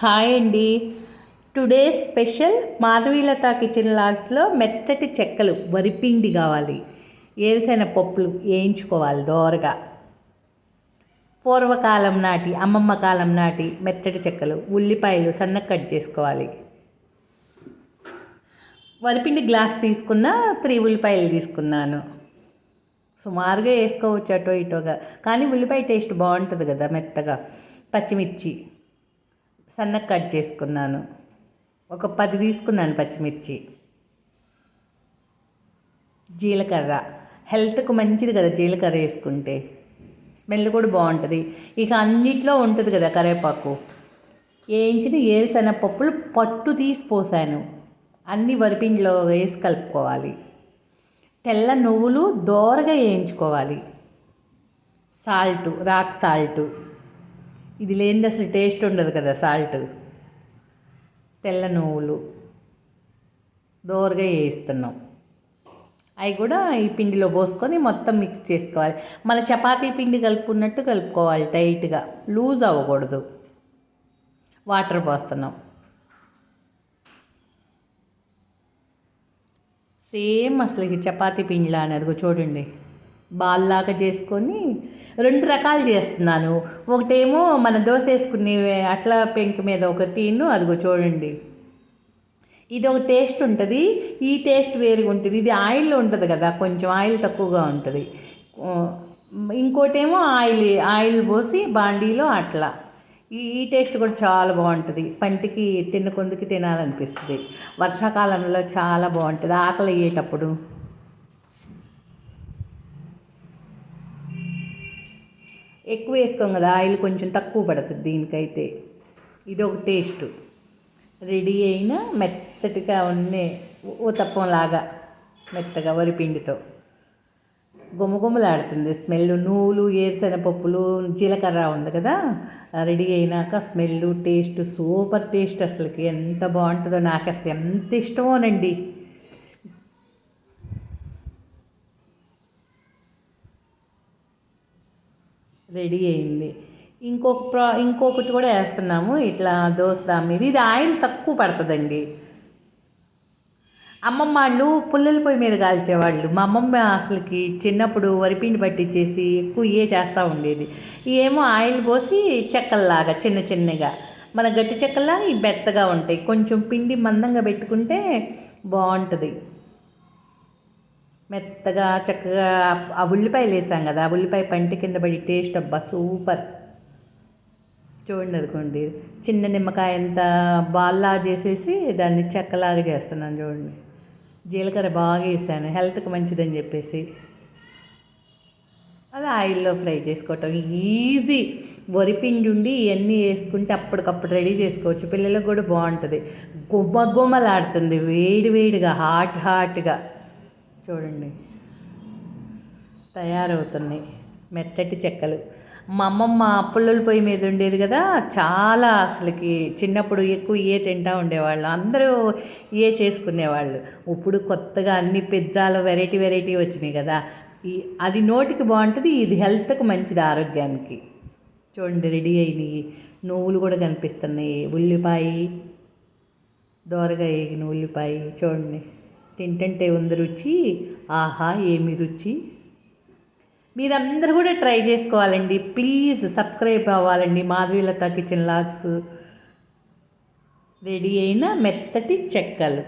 Hi అండి. Today special Madhavilatha kitchen లాగ్స్లో మెత్తటి చెక్కలు వరిపిండి కావాలి. ఏరుశెనగ పప్పులు వేయించుకోవాలి దోరగా. పూర్వకాలం నాటి అమ్మమ్మ కాలం నాటి మెత్తటి చెక్కలు. ఉల్లిపాయలు సన్నగా కట్ చేసుకోవాలి. వరిపిండి గ్లాస్ తీసుకున్న 3 ఉల్లిపాయలు తీసుకున్నాను. సుమారుగా వేసుకోవచ్చు అటో ఇటోగా, కానీ ఉల్లిపాయ టేస్ట్ బాగుంటుంది కదా మెత్తగా. పచ్చిమిర్చి సన్నగా కట్ చేసుకున్నాను. ఒక 10 తీసుకున్నాను పచ్చిమిర్చి. జీలకర్ర, హెల్త్కు మంచిది కదా జీలకర్ర వేసుకుంటే, స్మెల్ కూడా బాగుంటుంది. ఇక అన్నిట్లో ఉంటుంది కదా కరివేపాకు. వేయించిన ఏరుశనగపప్పులు పట్టు తీసి పోసాను. అన్నీ వరిపిండిలో వేసి కలుపుకోవాలి. తెల్ల నువ్వులు దోరగా వేయించుకోవాలి. సాల్టు, రాక్ సాల్టు, ఇది లేనిది అసలు టేస్ట్ ఉండదు కదా సాల్ట్. తెల్ల నువ్వులు దోరగా వేస్తున్నాం. అవి కూడా ఈ పిండిలో పోసుకొని మొత్తం మిక్స్ చేసుకోవాలి. మన చపాతీ పిండి కలుపుకున్నట్టు కలుపుకోవాలి, టైట్గా, లూజ్ అవ్వకూడదు. వాటర్ పోస్తున్నాం. సేమ్ అసలు ఈ చపాతీ పిండిలా అని అదిగో చూడండి, బాల్లాగా చేసుకొని 2 రకాలు చేస్తున్నాను. ఒకటేమో మన దోశ వేసుకునే అట్లా పెంకు మీద ఒకటిను, అదిగో చూడండి, ఇది ఒక టేస్ట్ ఉంటుంది. ఈ టేస్ట్ వేరుగా ఉంటుంది. ఇది ఆయిల్లో ఉంటుంది కదా, కొంచెం ఆయిల్ తక్కువగా ఉంటుంది. ఇంకోటేమో ఆయిల్ పోసి బాండీలో అట్లా. ఈ టేస్ట్ కూడా చాలా బాగుంటుంది. పంటికి తిన్న కొందుకి తినాలనిపిస్తుంది. వర్షాకాలంలో చాలా బాగుంటుంది ఆకలి అయ్యేటప్పుడు. ఎక్కువ వేసుకోం కదా, ఆయిల్ కొంచెం తక్కువ పడుతుంది దీనికైతే. ఇది ఒక టేస్ట్. రెడీ అయిన మెత్తటిగా ఉండే ఊతప్పంలాగా మెత్తగా వరిపిండితో గుమగుమలాడుతుంది స్మెల్. నువ్వులు, ఏరుశనగపప్పులు, జీలకర్ర ఉంది కదా, రెడీ అయినాక స్మెల్, టేస్ట్ సూపర్ టేస్ట్. అసలుకి ఎంత బాగుంటుందో, నాకు అసలు ఎంత ఇష్టమోనండి. రెడీ అయింది. ఇంకొకటి కూడా వేస్తున్నాము ఇట్లా దోశ మీద. ఇది ఆయిల్ తక్కువ పడుతుందండి. అమ్మమ్మ వాళ్ళు పుల్లల పొయ్యి మీద కాల్చేవాళ్ళు. మా అమ్మమ్మ అసలుకి చిన్నప్పుడు వరిపిండి పట్టించేసి ఎక్కువ చేస్తూ ఉండేది. ఏమో ఆయిల్ పోసి చెక్కల్లాగా చిన్న చిన్నగా, మన గట్టి చెక్కల్లాగా ఇవి మెత్తగా ఉంటాయి. కొంచెం పిండి మందంగా పెట్టుకుంటే బాగుంటుంది. మెత్తగా చక్కగా ఆ ఉల్లిపాయలు వేసాం కదా, ఆ ఉల్లిపాయ పంట కింద పడి టేస్ట్ అబ్బా సూపర్. చూడండి అనుకోండి, చిన్న నిమ్మకాయ అంత బాల్లా చేసేసి దాన్ని చెక్కలాగా చేస్తున్నాను చూడండి. జీలకర్ర బాగా వేసాను, హెల్త్కి మంచిదని చెప్పేసి. అది ఆయిల్లో ఫ్రై చేసుకోవటం ఈజీ. వరిపిండి ఉండి ఇవన్నీ వేసుకుంటే అప్పటికప్పుడు రెడీ చేసుకోవచ్చు. పిల్లలకు కూడా బాగుంటుంది. గుమ్మలాడుతుంది వేడి వేడిగా, హాట్గా. చూడండి తయారవుతున్నాయి మెత్తటి చెక్కలు. మా అమ్మమ్మ పుల్లల పొయ్యి మీద ఉండేది కదా, చాలా అసలుకి చిన్నప్పుడు ఎక్కువ తింటూ ఉండేవాళ్ళు. అందరూ చేసుకునేవాళ్ళు. ఇప్పుడు కొత్తగా అన్ని పిజ్జాలు వెరైటీ వచ్చినాయి కదా, అది నోటికి బాగుంటుంది, ఇది హెల్త్కి మంచిది, ఆరోగ్యానికి. చూడండి రెడీ అయినాయి. నువ్వులు కూడా కనిపిస్తున్నాయి, ఉల్లిపాయ దోరగా వేగిన ఉల్లిపాయ. చూడండి తింటుంటే ఉంది రుచి. ఆహా ఏమి రుచి. మీరందరూ కూడా ట్రై చేసుకోవాలండి. ప్లీజ్ సబ్స్క్రైబ్ అవ్వాలండి మాధవీలత కిచెన్ లాగ్స్. రెడీ అయిన మెత్తటి చెక్కలు.